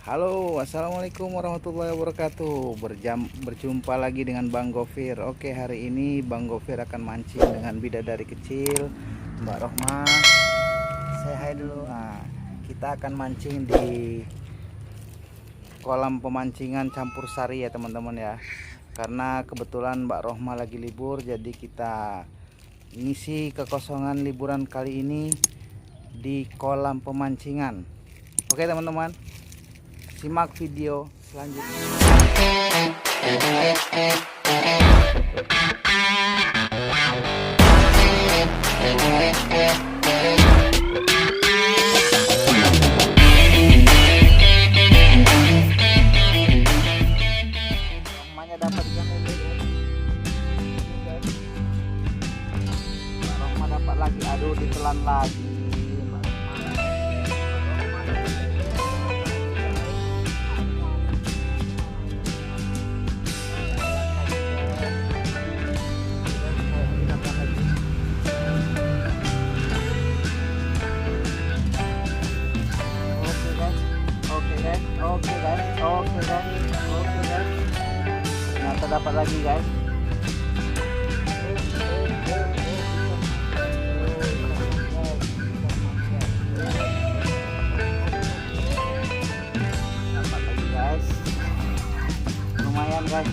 Halo, assalamualaikum warahmatullahi wabarakatuh. Berjumpa lagi dengan Bang Gofir. Oke, hari ini Bang Gofir akan mancing dengan bidadari kecil, Mbak Rohmah. Saya hai dulu. Nah, kita akan mancing di kolam pemancingan campur sari ya teman-teman ya. Karena kebetulan Mbak Rohmah lagi libur, jadi kita ngisi kekosongan liburan kali ini di kolam pemancingan. Oke teman-teman, simak video selanjutnya. Namanya dapat ikan lele. Aroma dapat lagi, aduh ditelan lagi. Oke guys, ternyata dapat lagi guys. Dapat lagi guys, lumayan guys.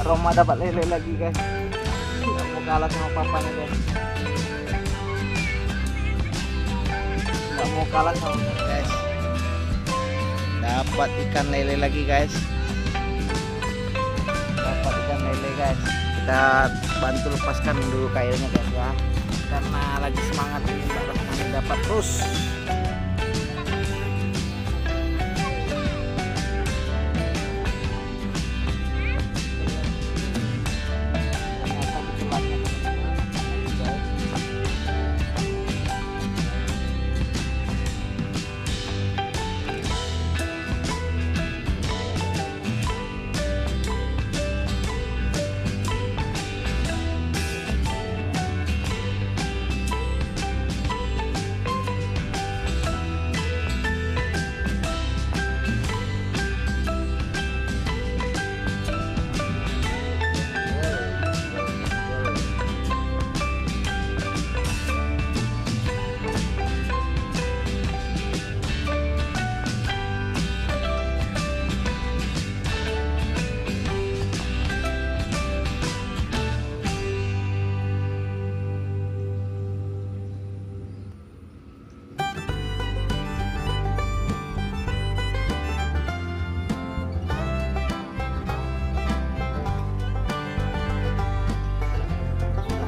Roma dapat lele lagi guys. Nggak mau kalah sama papanya guys. Nggak mau kalah sama guys. Dapat ikan lele lagi guys. Dapat ikan lele guys. Kita bantu lepaskan dulu kailnya guys ya. Karena lagi semangat ini Mbak Rohmah dapat terus.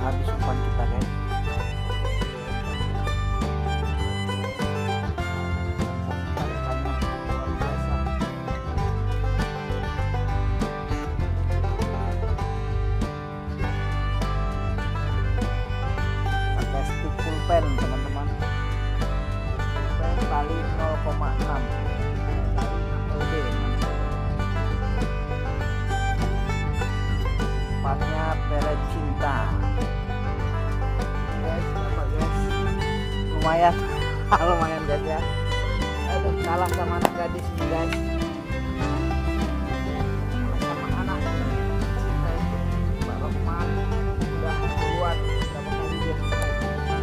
Habis umpan kita guys. Pakai stick pulpen teman-teman. Pulpen kali 0,6 LD. Umpannya peret cinta. Lumayan lumayan guys ya. Aduh, kalah sama anak gadis nih guys. Sama anak Mbak Rohmah udah buat berapa kali dia baik teman-teman.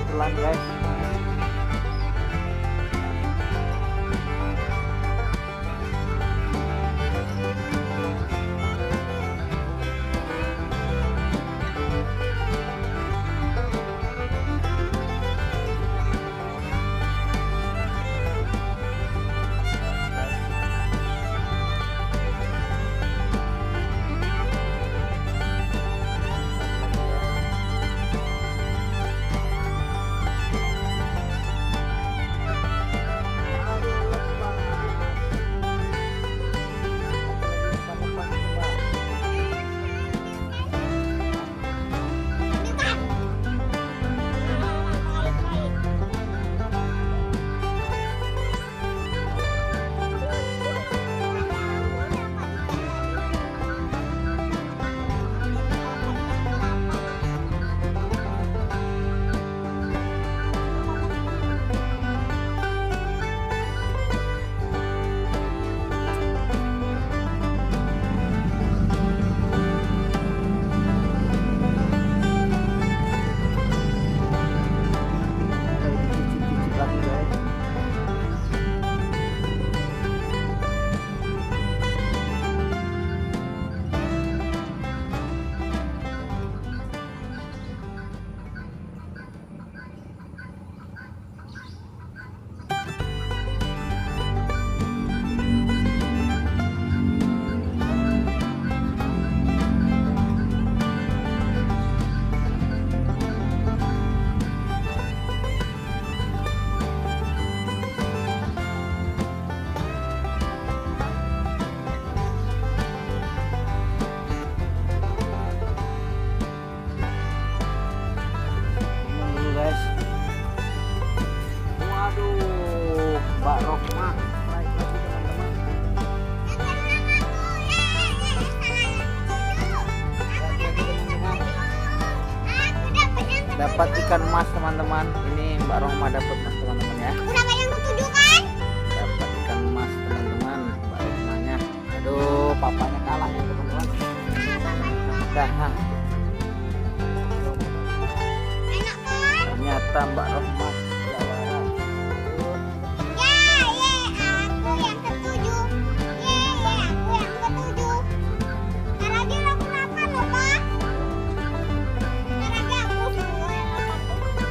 Pelan guys. dapat ikan emas teman-teman. Ini Mbak Rohma dapat emas teman-teman ya. Udah kayak yang ketujuh kan? Dapat ikan emas teman-teman, Mbak Rohmanya. Aduh, papanya kalah ya teman-teman. Dah. Enak kan? Ternyata Mbak Rohma jawara. Aku yang ketujuh. Aku yang ketujuh. Ntar lagi aku makan loh, Pak. Ntar lagi aku semua yang makan tuh.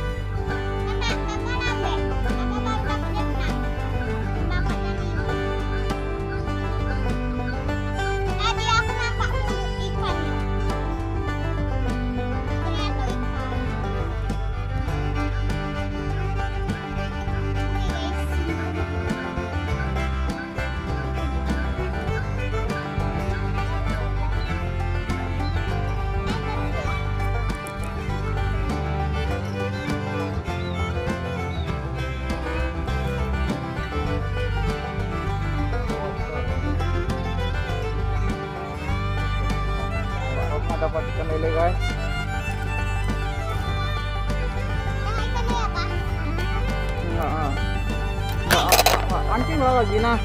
Kakak lambe. Kakak baru dapat yang enam. Bapaknya 5. Tadi aku nampak dulu ikannya. Ternyata ikan. Mbak Rohma dapat ikan lele guys. Ikannya apa? Pancing lah lagi nah.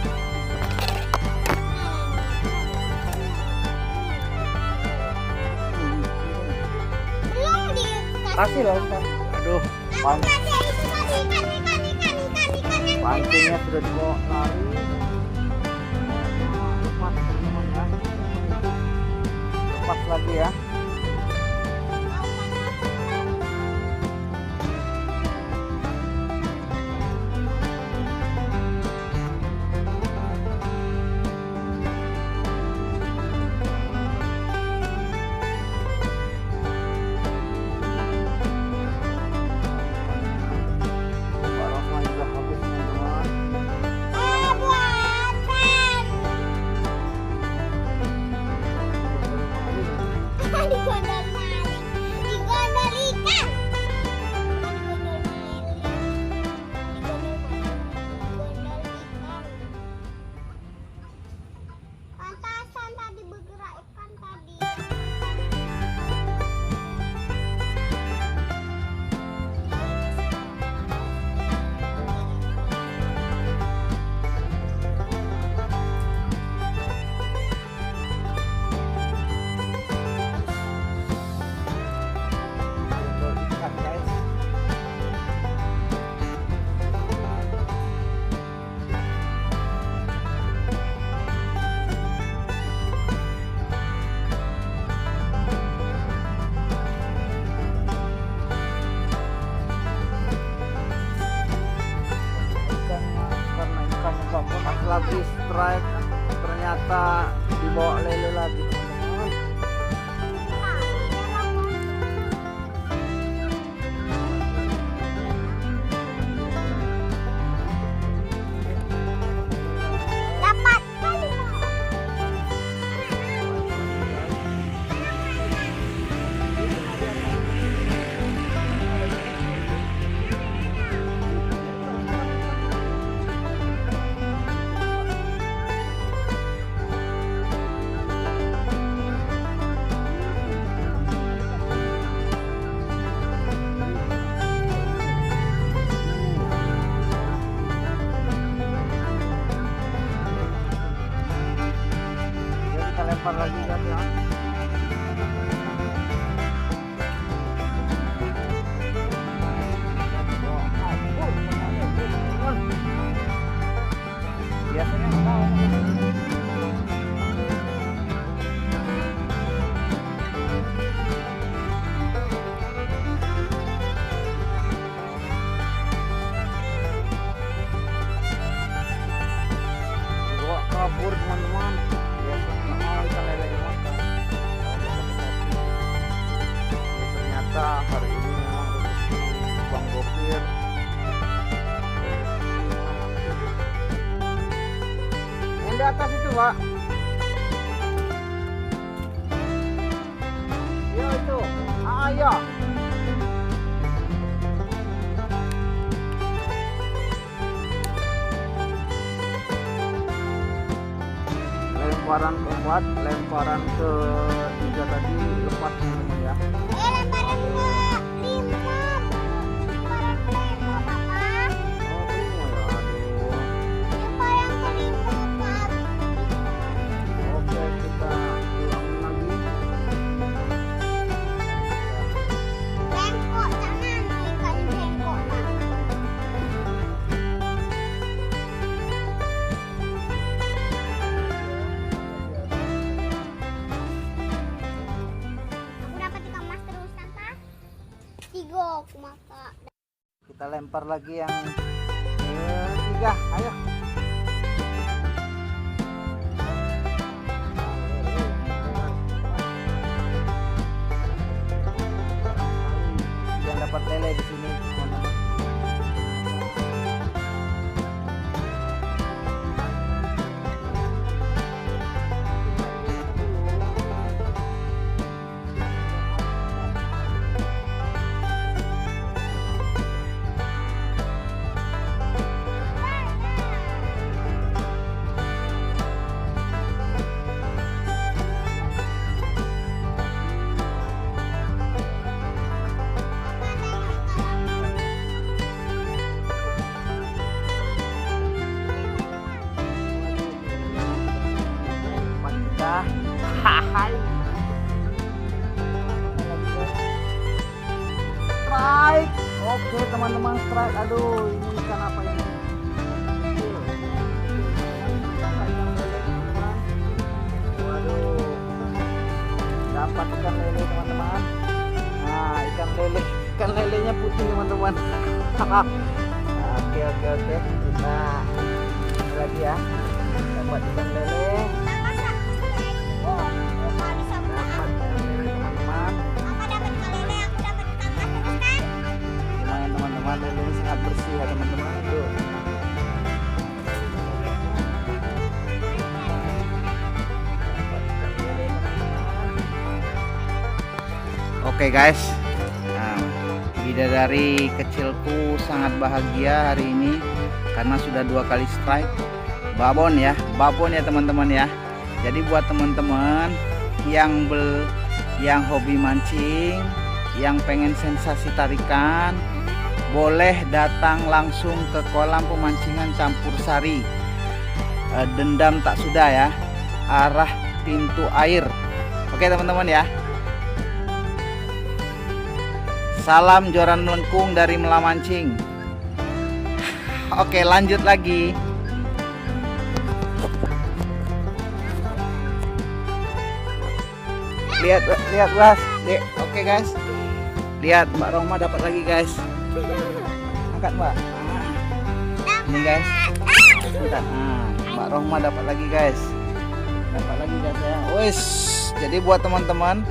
Belum dikasih. Kasih lah Ustaz. Aduh, Aku kasih itu tadi ikan yang pancingnya sudah dibawa lari. Lepas teman-teman ya. Lepas lagi ya. Mbak Rohma juga habis teman-teman. buatan. Di gondol maling. Di gondol ikan. Bukan di gondol maling. Di gondol maling. Gondol ikan. Pantasan tadi bergerak ikan tadi. Gondol ikan guys. Ikannya karena ikannya bapak pas lagi strike ternyata dibawa lele lagi teman-teman. Dapat kali. Ya, kita lempar lagi guys ya. Biasanya nggak mau. Dibawa kabur teman-teman. Biasanya nggak mau ikan lele dimakan. Ternyata hari ini memang rezeki Bang Gokir. Yang di atas itu Pak. Iya itu. Ya. Lemparan keempat, lemparan ketiga tadi lepas teman-teman ya. Lemparan ke 5. aku makan. Kita lempar lagi yang ketiga, ayo. Yang dapat lele di sini, teman-teman. Hai. Strike. Oke teman-teman, strike. Aduh, ini ikan apa ini? Kecil. Waduh. Dapat ikan lele teman-teman. Nah, ikan lele. Ikan lelenya putih teman-teman. Oke. Kita lagi ya. Dapat ikan lele. Lele ini sangat bersih ya teman-teman. Tuh. Oke guys, nah, bidadari kecilku sangat bahagia hari ini karena sudah 2 kali strike babon ya teman-teman ya. Jadi buat teman-teman yang hobi mancing, yang pengen sensasi tarikan, boleh datang langsung ke kolam pemancingan Campur Sari, Dendam Tak Sudah ya, arah pintu air. Oke teman-teman ya. Salam joran melengkung dari Melamancing. Oke, lanjut lagi. Lihat Bas. Oke guys. Lihat Mbak Roma dapat lagi guys. Angkat Mbak. Ini guys. Bentar. Nah, Mbak Rohma dapat lagi guys. Ya. Wes. Jadi buat teman-teman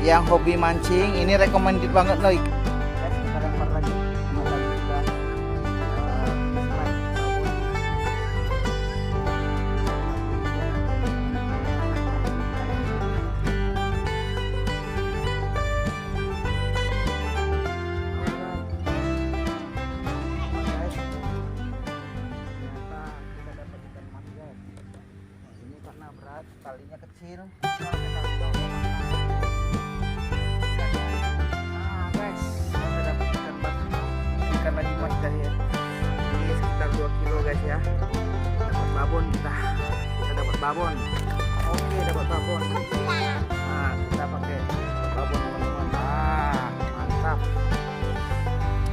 yang hobi mancing, ini recommended banget loh. Guys, kita lempar lagi. Talinya kecil. Guys, kita dapat ikan lagi mas guys ya. Ini sekitar 2 kilo guys ya. Dapat babon kita dapat babon. Oke, dapat babon. Nah, kita pakai babon teman-teman. Nah, mantap.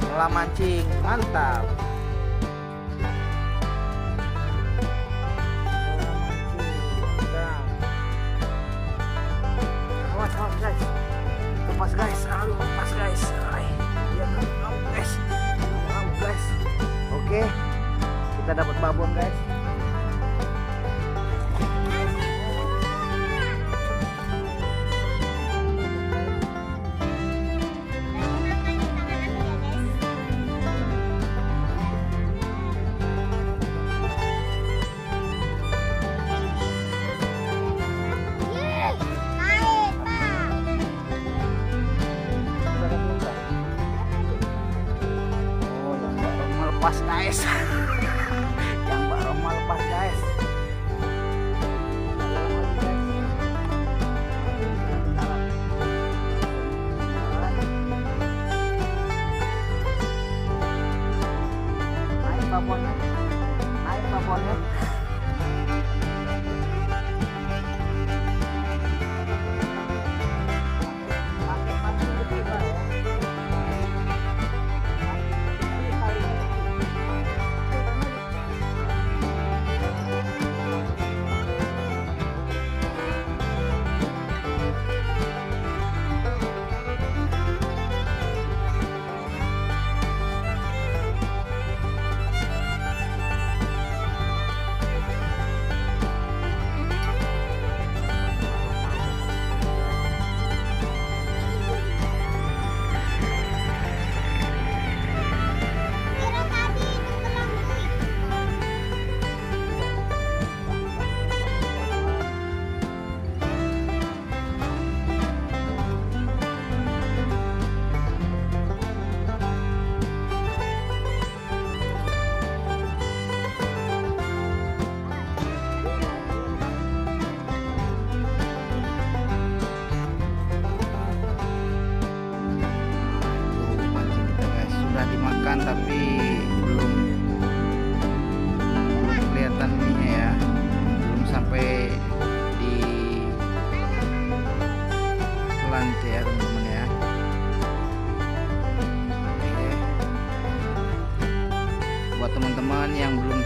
Melamancing, mantap. Lepas guys, lepas guys. Guys. Oke. Kita dapat babon guys. Lepas guys. Yang Mbak Roma lepas guys. Naik babonnya. pantai ya teman-teman ya. Oke. Buat teman-teman yang belum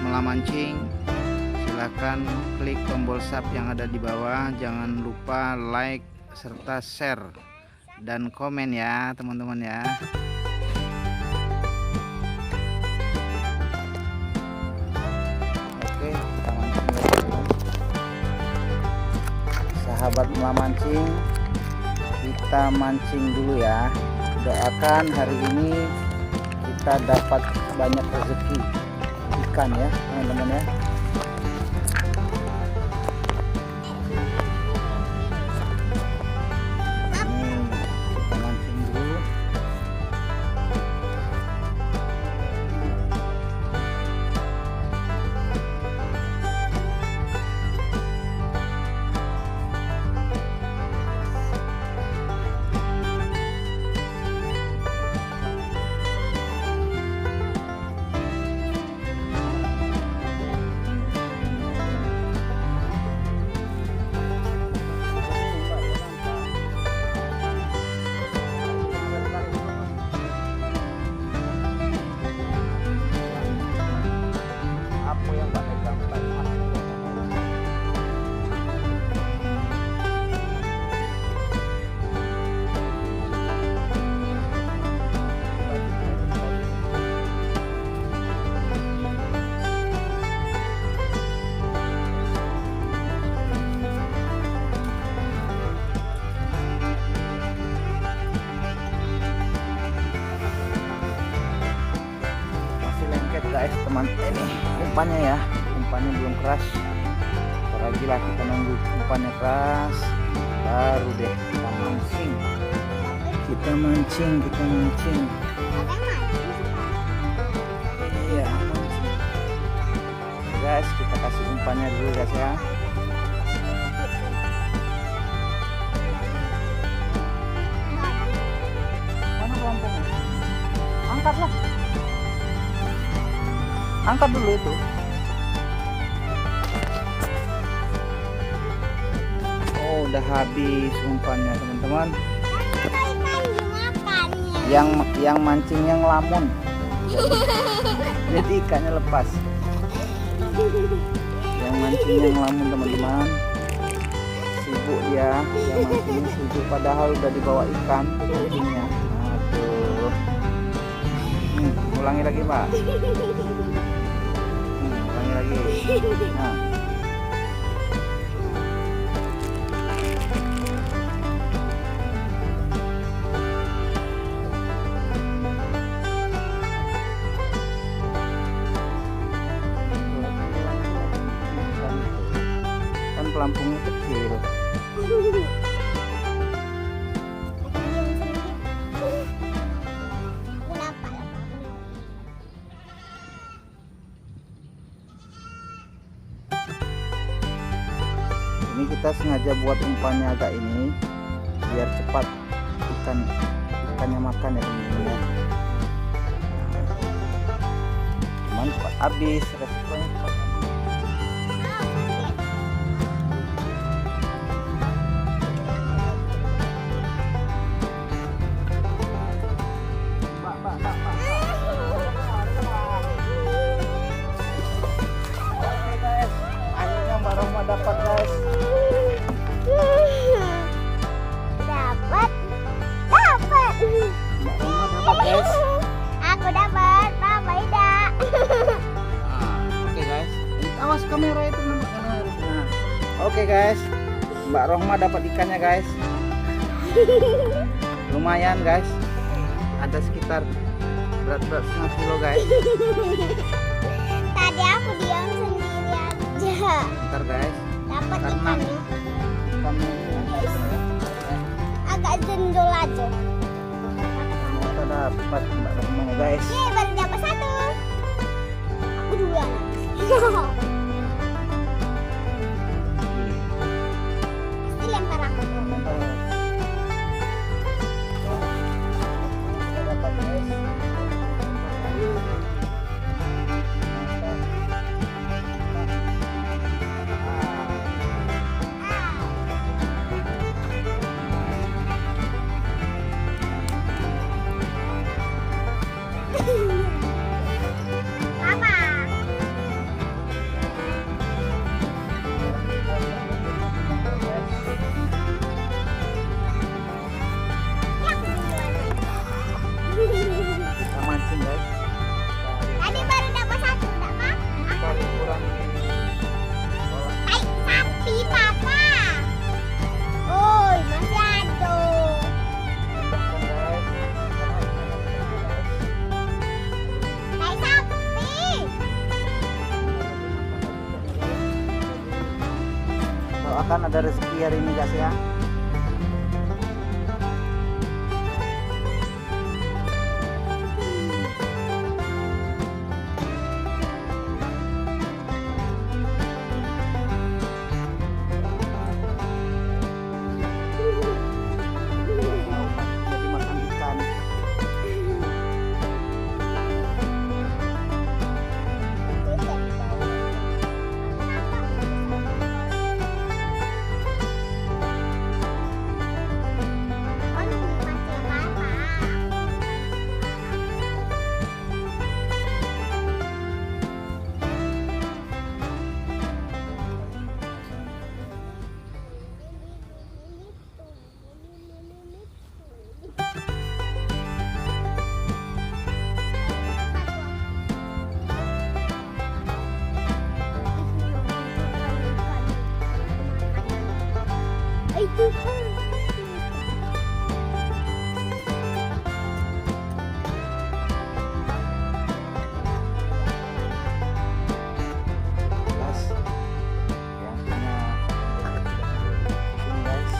melamancing, silahkan klik tombol sub yang ada di bawah. Jangan lupa like serta share dan komen ya teman-teman ya. Oke, kita mancing ya teman-teman. Sahabat melamancing, kita mancing dulu ya. Doakan hari ini kita dapat banyak rezeki ikan ya teman-teman ya. Guys teman, ini umpannya ya, umpannya belum keras. Ntar lagi lah kita nunggu umpannya keras, baru deh kita mancing. Kita mancing. Iya mancing. Guys, kita kasih umpannya dulu guys ya. Mana kelompoknya? Angkatlah. Angkat dulu itu. Oh, udah habis umpannya teman-teman. Yang mancingnya ngelamun. Jadi ikannya lepas. Yang mancingnya ngelamun teman-teman. Sibuk dia, yang mancingnya sibuk padahal udah dibawa ikan mancingnya. Aduh. Ulangi lagi, Pak. Lagi. Nah. Kan pelampungnya kecil. Ini kita sengaja buat umpannya agak ini biar cepat ikannya makan ya teman-teman ya. Cuman cepat habis, resikonya cepat habis. Oke guys, akhirnya Mbak Rohma dapat guys. Dapat. Mbak Rohma dapat guys. Aku dapat, Mama tidak. Oke guys, awas kamera itu nampak kamera. Nah, oke guys, Mbak Rohma dapat ikannya guys. Lumayan guys, ada sekitar berat setengah kilo guys. Tadi aku diam sendiri aja. Bentar guys, Dapat karena ikannya. ikannya Agak jendol aja. ternyata dapat Mbak Rohma guys. Yeay, baru dapat satu. Aku duluan. Pasti lempar aku tuh. Dapat guys. Doakan ada rezeki hari ini guys ya. Jadi makan ikan. Itu Guys, yang punya ini guys.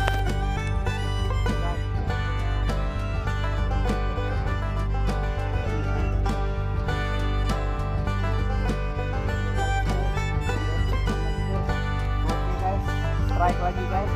Oke guys, strike lagi guys.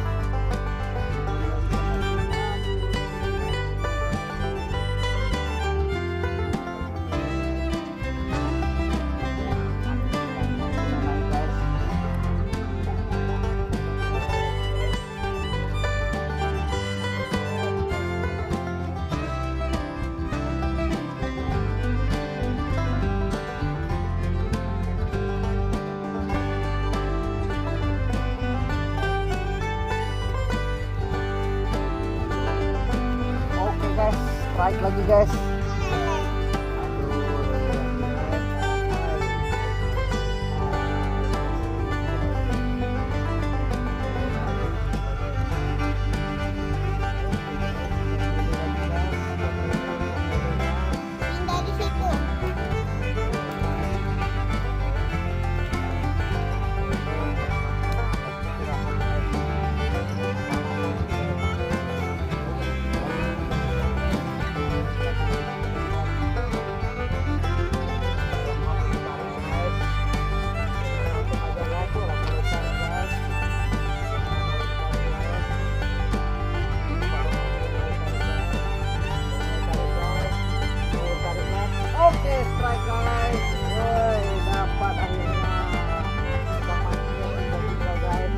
Oke guys, strike lagi guys. pindah di situ. Oke, strike guys. Woi, dapat akhirnya. Kita mancing guys.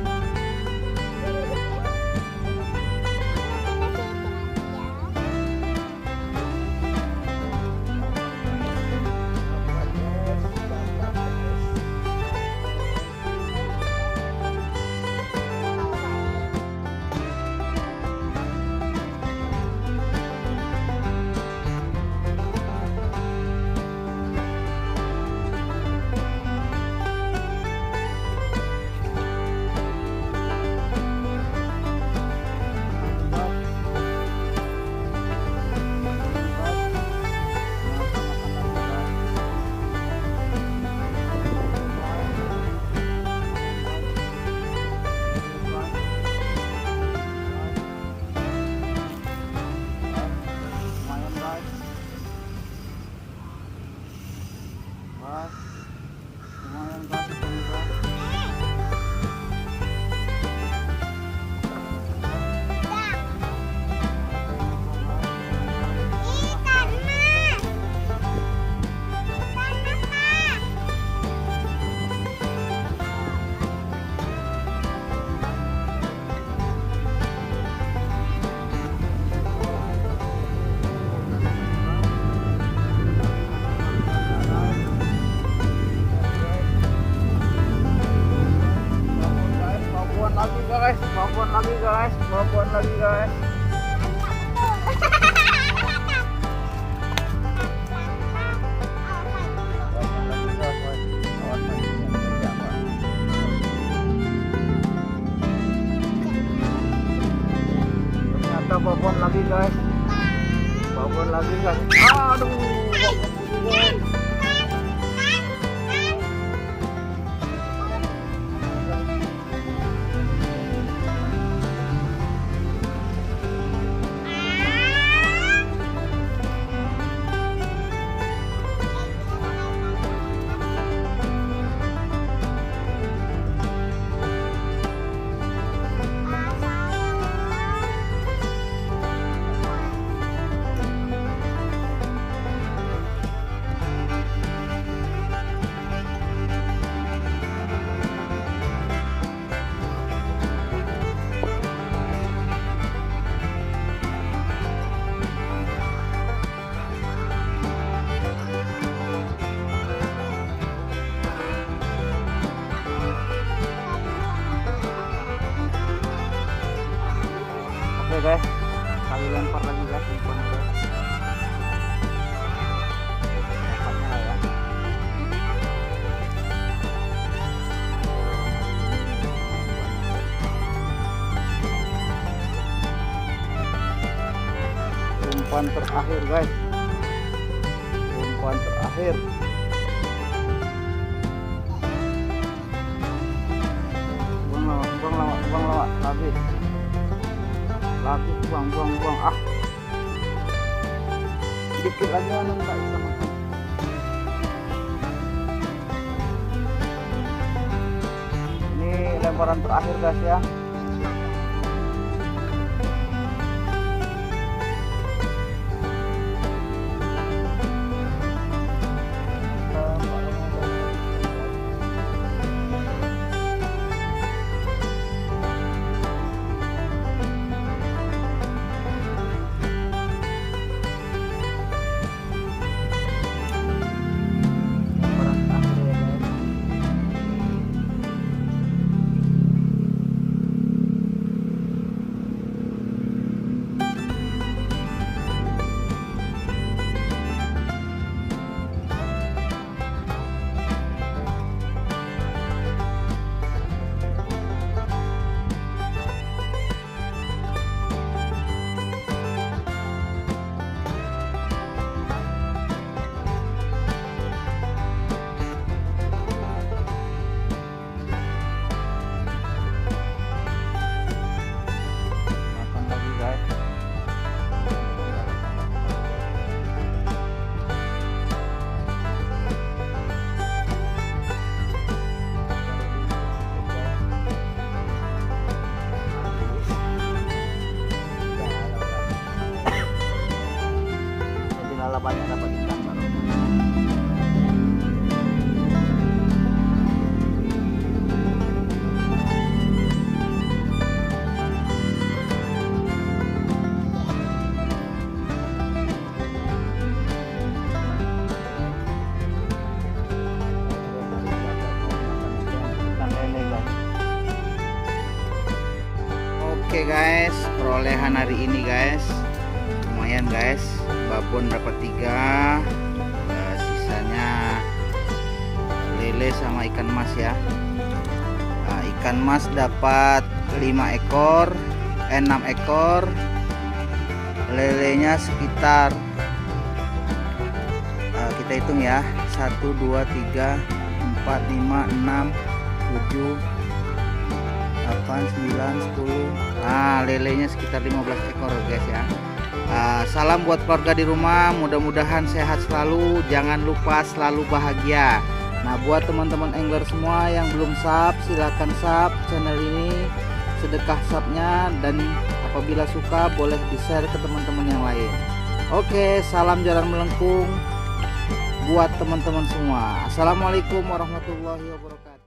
Lumayan guys, ini guys. Babon lagi guys. Babon lagi guys. Awan pancingnya berjamah. Ternyata babon lagi guys. Babon lagi guys. Aduh, babon lagi guys. Oke guys, kali lempar lagi guys umpannya guys. Dapatnya lah ya. Umpan terakhir guys, umpan terakhir. Buang lawak lagi buang ah, dikit lagi anu nggak bisa makan. Ini lemparan terakhir guys ya. Banyak dapat ikan baru. Oke guys, perolehan hari ini guys lumayan guys. Babon dapat 3, sisanya lele sama ikan mas ya. Ikan mas dapat 5 ekor, 6 ekor, lelenya sekitar kita hitung ya, 1 2 3 4 5 6 7 8 9 10. Lelenya sekitar 15 ekor guys ya. Salam buat keluarga di rumah, mudah-mudahan sehat selalu, jangan lupa selalu bahagia. Nah, buat teman-teman angler semua yang belum sub, silahkan sub channel ini, sedekah subnya, dan apabila suka boleh di share ke teman-teman yang lain. Oke, salam jarang melengkung buat teman-teman semua. Assalamualaikum warahmatullahi wabarakatuh.